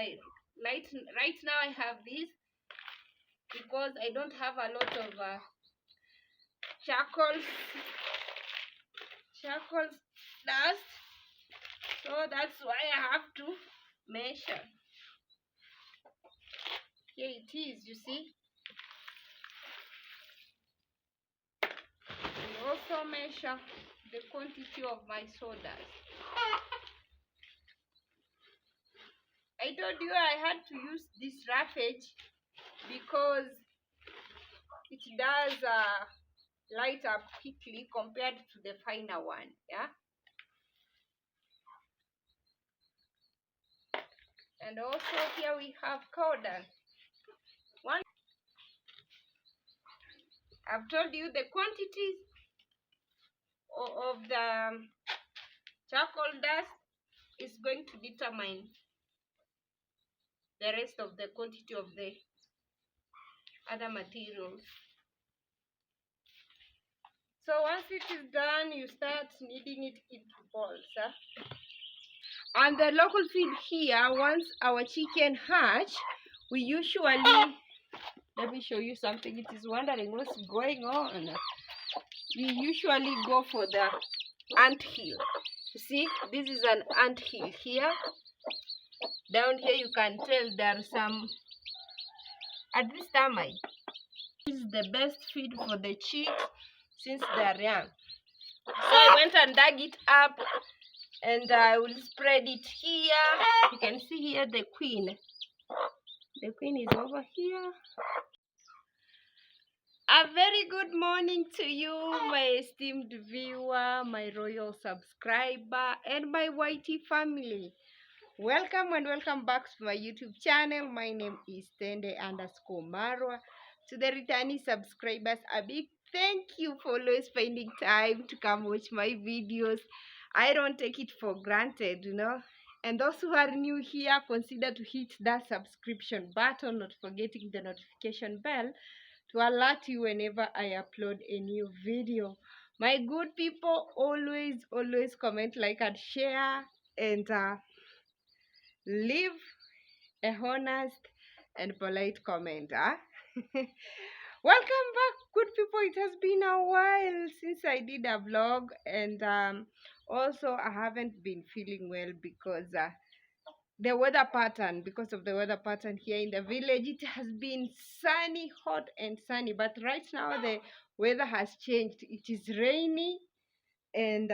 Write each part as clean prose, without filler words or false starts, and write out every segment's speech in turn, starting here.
right now I have this because I don't have a lot of charcoal dust, so that's why I have to measure. Here it is, you see. I also measure the quantity of my sawdust. I told you I had to use this roughage because it does light up quickly compared to the finer one. Yeah. And also here we have powder. I've told you the quantities of the charcoal dust is going to determine the rest of the quantity of the other materials. So once it is done, you start kneading it into balls. And the local feed here, once our chicken hatch, we usually, let me show you something. It is wondering what's going on. We usually go for the ant hill. You see, this is an ant hill here. Down here you can tell there are some, at this termite. This is the best feed for the chicks since they are young. So I went and dug it up, and I will spread it here. You can see here the queen. The queen is over here. A very good morning to you, my esteemed viewer, my royal subscriber, and my YT family. Welcome and welcome back to my YouTube channel. My name is Tende_Marwa. To the returning subscribers, a big thank you for always finding time to come watch my videos. I don't take it for granted, you know. And those who are new here, consider to hit that subscription button, not forgetting the notification bell to alert you whenever I upload a new video. My good people, always comment, like, and share, and leave a honest and polite comment. Welcome back, good people. It has been a while since I did a vlog, and also I haven't been feeling well because the weather pattern, because of the weather pattern here in the village. It has been sunny, hot and sunny, but right now the weather has changed. It is rainy and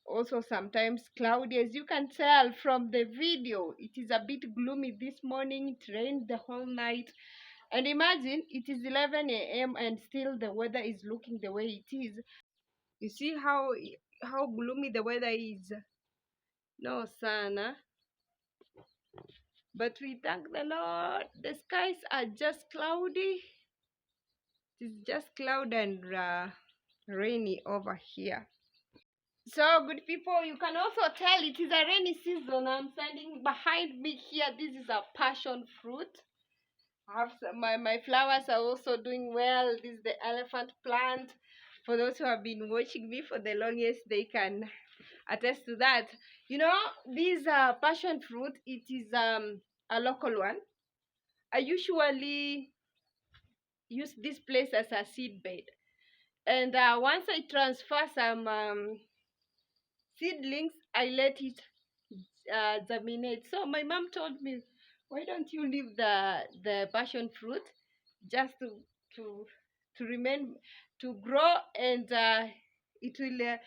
also sometimes cloudy. As you can tell from the video, it is a bit gloomy this morning. It rained the whole night, and imagine it is 11 a.m. and still the weather is looking the way it is. You see how gloomy the weather is. No sun, huh? But we thank the Lord. The skies are just cloudy. It is just cloud and rainy over here. So good people, you can also tell it is a rainy season. I'm standing behind me here. This is a passion fruit. I have some, my flowers are also doing well. This is the elephant plant. For those who have been watching me for the longest, they can attest to that. You know, this passion fruit, it is a local one. I usually use this place as a seed bed, and once I transfer some seedlings, I let it germinate. So my mom told me, why don't you leave the passion fruit just to remain, to grow, and it will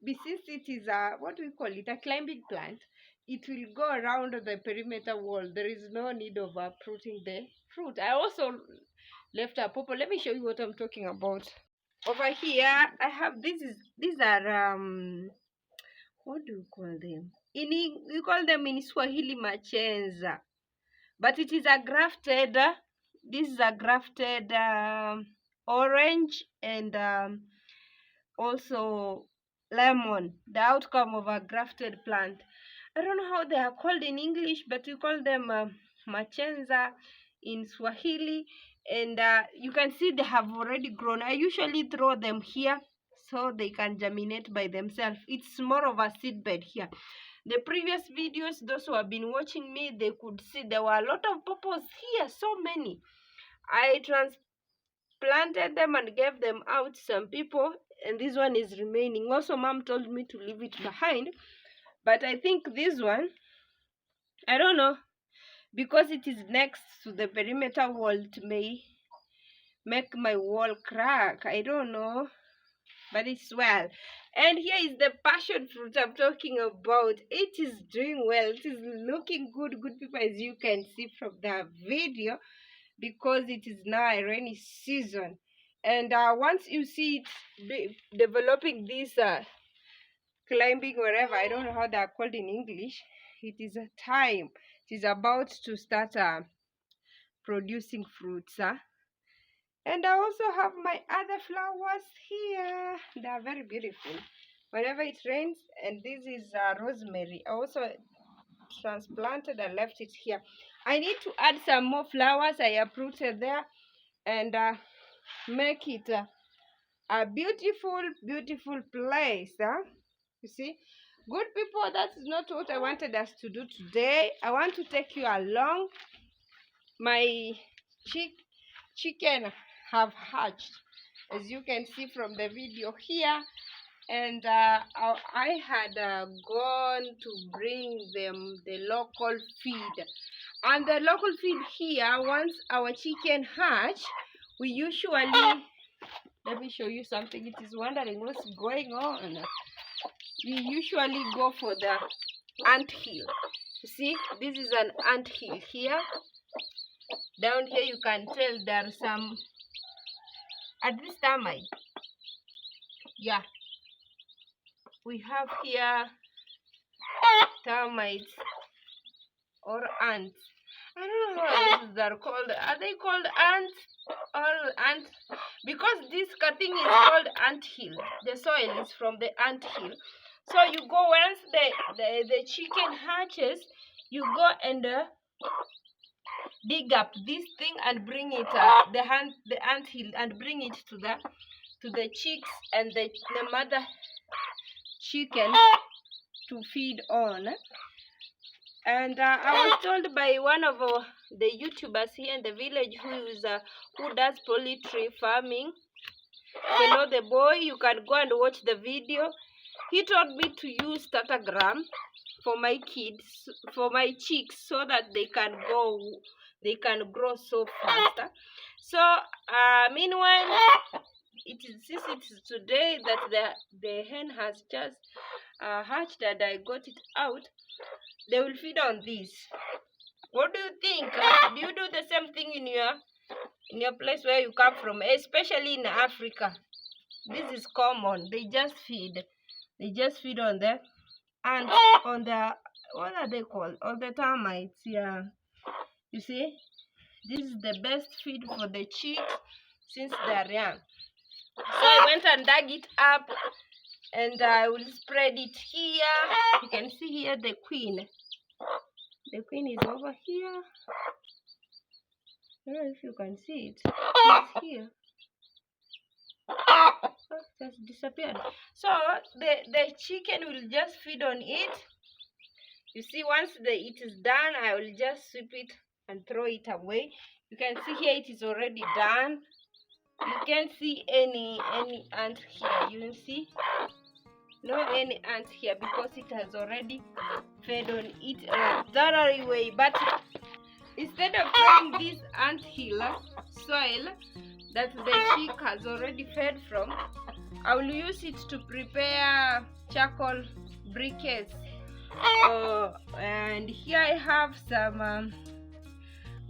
be, since it is a, what do we call it, a climbing plant, it will go around the perimeter wall. There is no need of uprooting the fruit. I also left a purple. Let me show you what I'm talking about. Over here I have, these are what do you call them? We call them in Swahili machenza, but it is a grafted, this is a grafted orange and also lemon, the outcome of a grafted plant. I don't know how they are called in English, but we call them machenza in Swahili. And you can see they have already grown. I usually throw them here so they can germinate by themselves. It's more of a seed bed here. the previous videos, those who have been watching me, they could see there were a lot of purples here, so many. I transplanted them and gave them out to some people, and this one is remaining. Also, mom told me to leave it behind, but I think this one, I don't know, because it is next to the perimeter wall, it may make my wall crack. I don't know, but it's well. And here is the passion fruit I'm talking about. It is doing well. It is looking good people, as you can see from the video, because it is now a rainy season. And once you see it developing this climbing wherever, I don't know how they are called in English, it is a time. It is about to start producing fruits. And I also have my other flowers here. They are very beautiful whenever it rains. And this is rosemary. I also transplanted and left it here. I need to add some more flowers I uprooted there and make it a beautiful place. You see, good people, that is not what I wanted us to do today. I want to take you along. My chicken have hatched, as you can see from the video here, and I had gone to bring them the local feed. And the local feed here, once our chicken hatch, we usually, let me show you something. It is wondering what's going on. We usually go for the ant hill. You see, this is an ant hill here. Down here you can tell there are some, at this termite. Yeah, we have here termites or ants. I don't know what these are called. Are they called ants or ants? Because this cutting is called ant hill. The soil is from the ant hill. So you go, once the chicken hatches, you go and dig up this thing and bring it the ant hill, and bring it to the chicks and the mother chicken to feed on. And I was told by one of the YouTubers here in the village who does poultry farming, Hello the boy, you can go and watch the video. He told me to use tatagram for my kids, for my chicks, so that they can grow so faster. So meanwhile, since it's today that the hen has just hatched and I got it out, they will feed on this. What do you think? Do you do the same thing in your place where you come from, especially in Africa? This is common. They just feed on the ants, on the, what are they called? On the termites. Yeah, you see, this is the best feed for the chicks since they're young. So I went and dug it up, and I will spread it here. You can see here the queen. The queen is over here. I don't know if you can see it. It's here. Oh, just disappeared. So the chicken will just feed on it. You see, once it is done, I will just sweep it and throw it away. You can see here it is already done. You can't see any ant here. You see, no any ant here because it has already fed on it thoroughly way. But instead of throwing this ant hill soil that the chick has already fed from, I will use it to prepare charcoal briquettes. And here I have some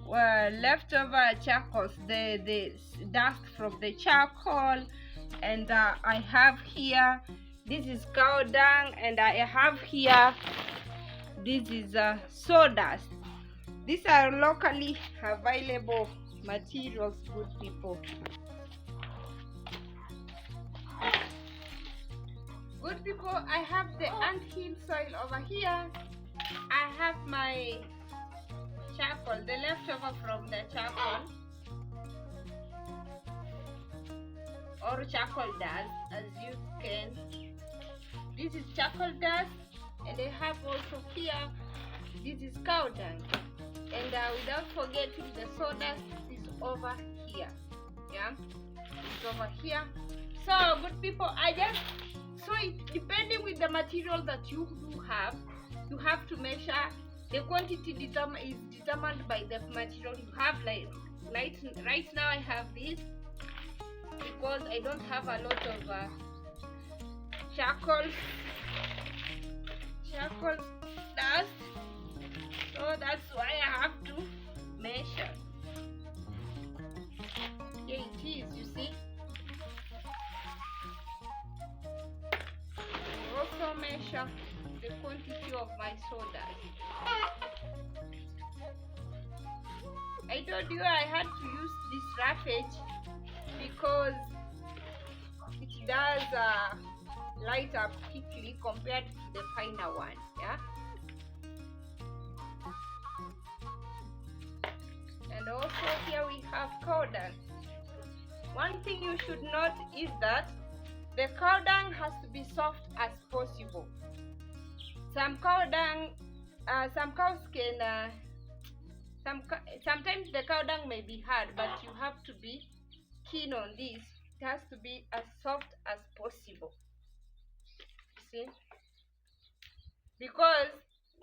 leftover charcoals, the dust from the charcoal, and I have here, this is cow dung, and I have here, this is sawdust. These are locally available materials, good people. Good people, I have the ant hill soil over here. I have my charcoal, the leftover from the charcoal, or charcoal dust, as you can. This is charcoal dust, And I have also here, this is cow dung. And without forgetting, the sawdust is over here. Yeah, it's over here. So good people, depending with the material that you do have, you have to measure. The quantity is determined by the material you have. Like right now I have this because I don't have a lot of charcoal dust, so that's why I have to measure. Here it is, you see. I also measure the quantity of my sawdust. I told you I had to use this roughage because it does light up quickly compared to the finer one. Yeah. And also here we have cow dung. One thing you should note is that the cow dung has to be soft as possible. Some cows can sometimes the cow dung may be hard, but you have to be keen on this. It has to be as soft as possible. See, because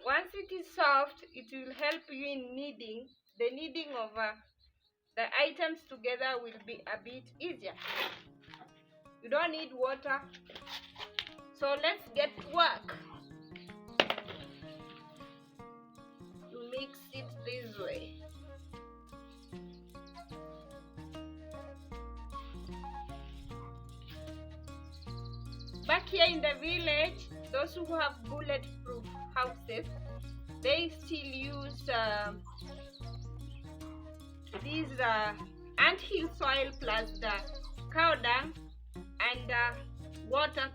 once it is soft, it will help you in kneading. The kneading of the items together will be a bit easier. You don't need water, so let's get to work. You mix it this way. Back here in the village, those who have bulletproof houses, they still use these anthill soil plus the cow dung and water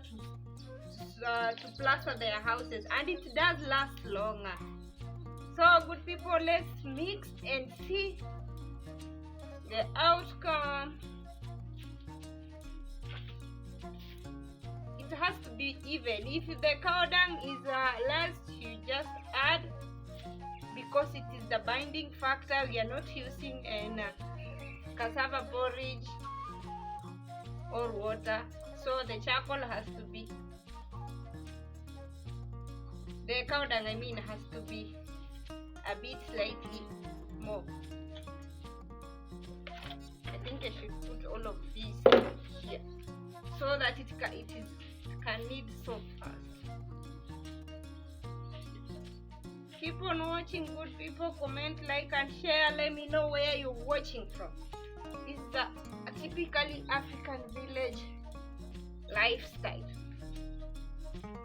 to plaster their houses, and it does last longer. So good people, let's mix and see the outcome. It has to be even. If the cow dung is less, you just add, because it is the binding factor. We are not using cassava porridge or water, so the charcoal has to be, the cow dung has to be a bit slightly more. I think I should put all of these here so that it can knead so fast. Keep on watching, good people. Comment, like and share. Let me know where you're watching from. This is a typically African village lifestyle.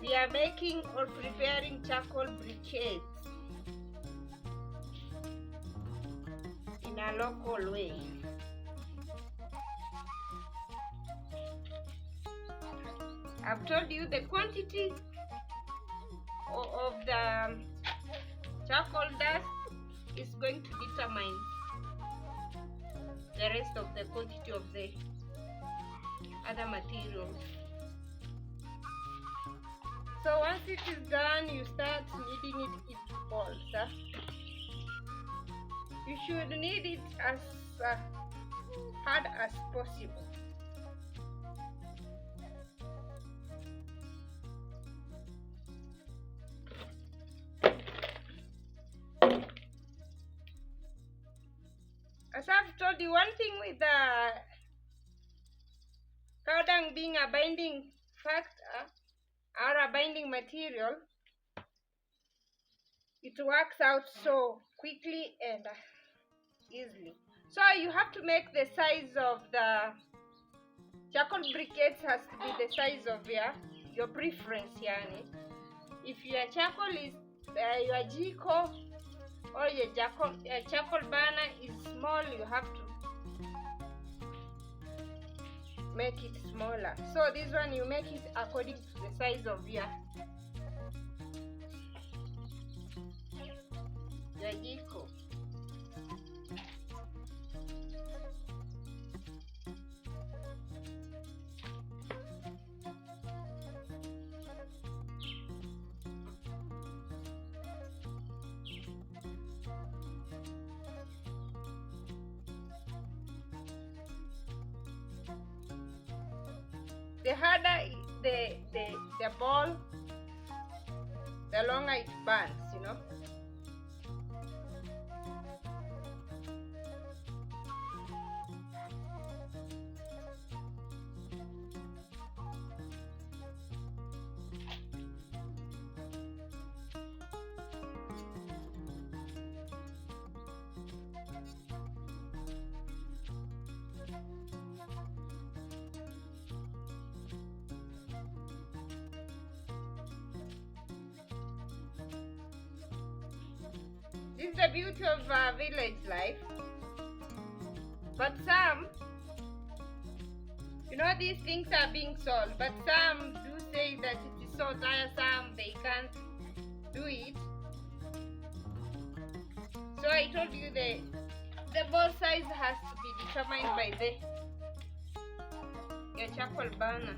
We are making or preparing charcoal briquettes in a local way. I've told you the quantity of the charcoal dust is going to determine the rest of the quantity of the other materials. So once it is done, you start kneading it into balls. You should knead it as hard as possible. As I've told you, one thing with the cow dung being a binding factor or a binding material, it works out so quickly and easily. So you have to make the size of the charcoal briquettes has to be the size of your preference. Yani, if your charcoal is your jiko or your charcoal burner is small, you have to make it smaller. So this one, you make it according to the size of your jiko. The harder the ball, the longer it burns, you know. This is the beauty of village life. But some, you know, these things are being solved, but some do say that it is so tiresome they can't do it. So I told you the ball size has to be determined by your charcoal burner.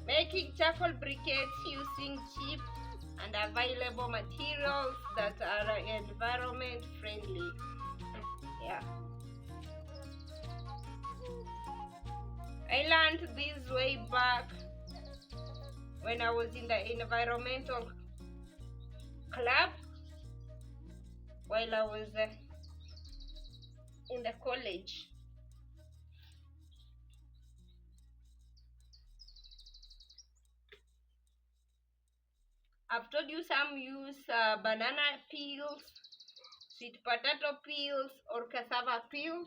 Making charcoal briquettes using cheap and available materials that are environment friendly. Yeah. I learned this way back when I was in the environmental club while I was in the college. I've told you some use banana peels, sweet potato peels, or cassava peels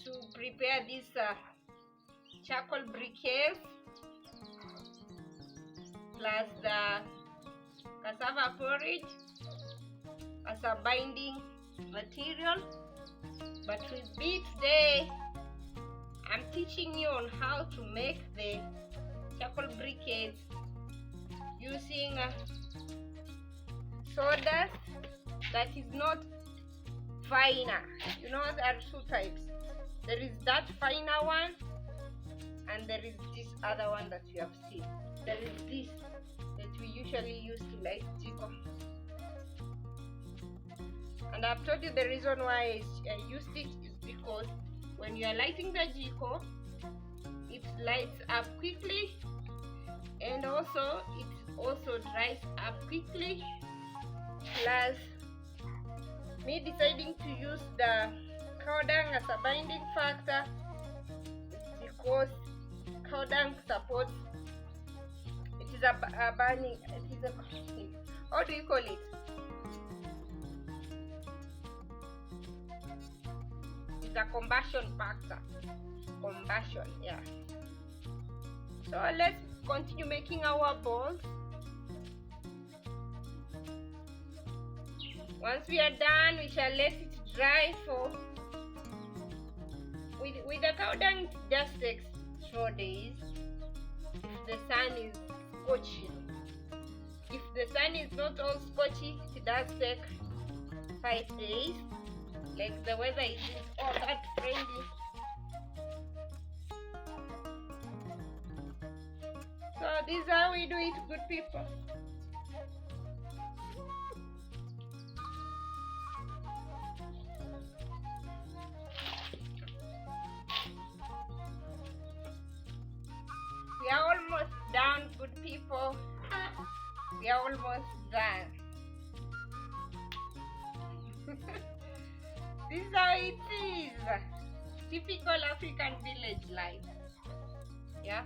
to prepare these charcoal briquettes, plus the cassava porridge as a binding material. But with me today, I'm teaching you on how to make the charcoal briquettes using sawdust that is not finer. You know, there are two types. There is that finer one, and there is this other one that you have seen. There is this that we usually use to light jiko. And I've told you the reason why I used it is because when you are lighting the jiko, it lights up quickly, and also it also dries up quickly. Plus, me deciding to use the cow dung as a binding factor because cow dung supports, it is a burning, it is a, how do you call it? It's a combustion factor. Combustion, yeah. So let's continue making our balls. Once we are done, we shall let it dry for, with the cow dung, it just takes 4 days. If the sun is scorching. If the sun is not all scorchy, it does take 5 days. Like the weather isn't all that friendly. So this is how we do it, good people. We are almost done, good people. We are almost done. This is how it is. Typical African village life. Yeah.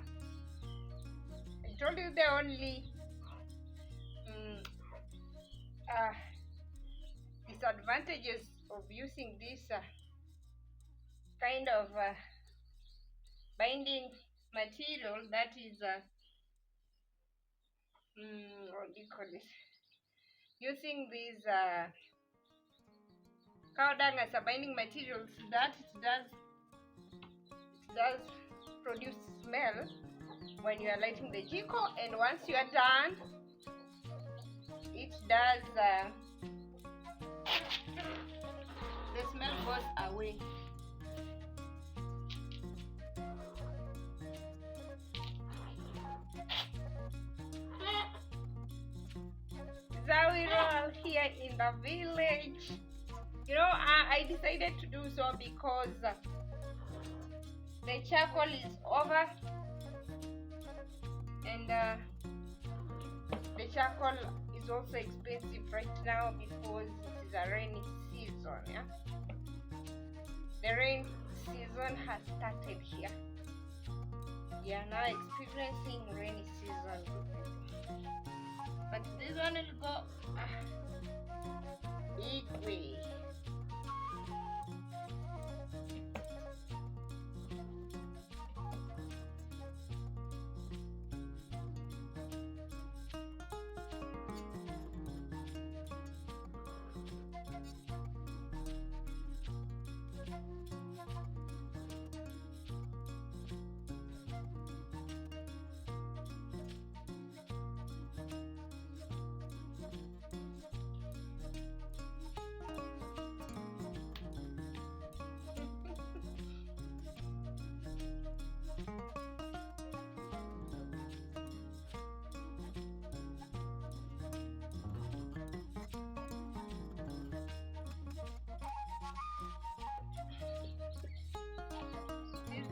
I told you the only disadvantages of using this kind of binding material, that is what do you call this? Using these cow dung as a binding material, that it does produce smell when you are lighting the jiko, and once you are done, it does the smell goes away. here in the village. You know, I decided to do so because the charcoal is over, and the charcoal is also expensive right now because it is a rainy season. Yeah, the rain season has started here. We are now experiencing rainy season, but this one will go big way.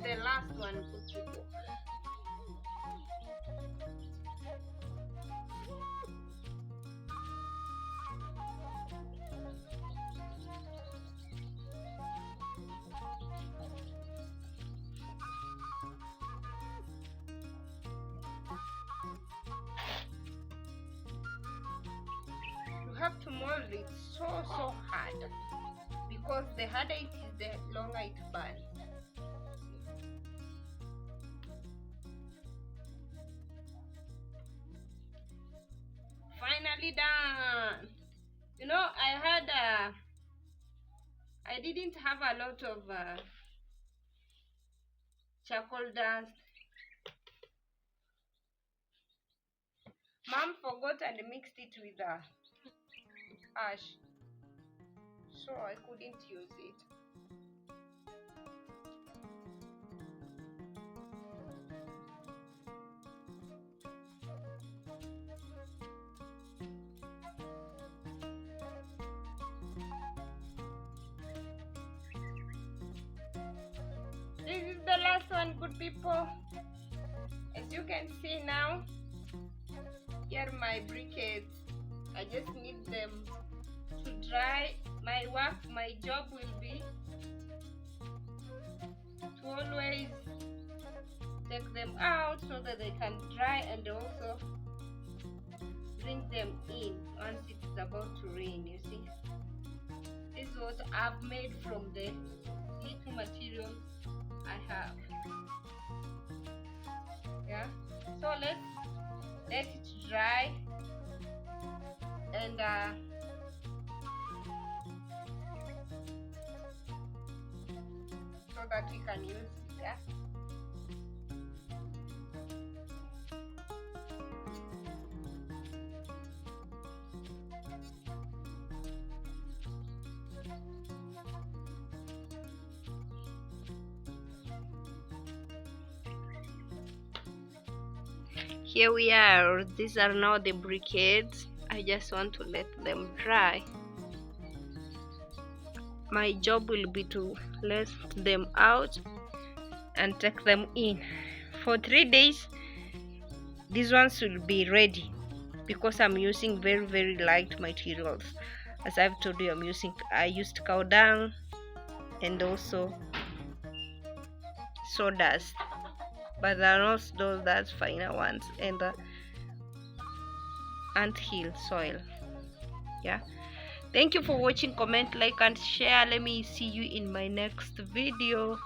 The last one, good people. You have to mold it so hard, because the harder it is, the longer it burns. Finally done. You know, I didn't have a lot of charcoal dust. Mom forgot and mixed it with ash, so I couldn't use it. This is the last one, good people. As you can see now, here are my briquettes. I just need them to dry. My job will be to always take them out so that they can dry, and also bring them in once it is about to rain. You see, this is what I've made from the little materials I have. Yeah, so let's let it dry, and so that we can use it. Yeah? Here we are. These are now the briquettes. I just want to let them dry. My job will be to let them out and take them in. For 3 days, these ones will be ready, because I'm using very light materials. As I've told you, I used cow dung and also sawdust, but there are not those that finer ones, and the anthill soil. Yeah, thank you for watching. Comment, like and share. Let me see you in my next video.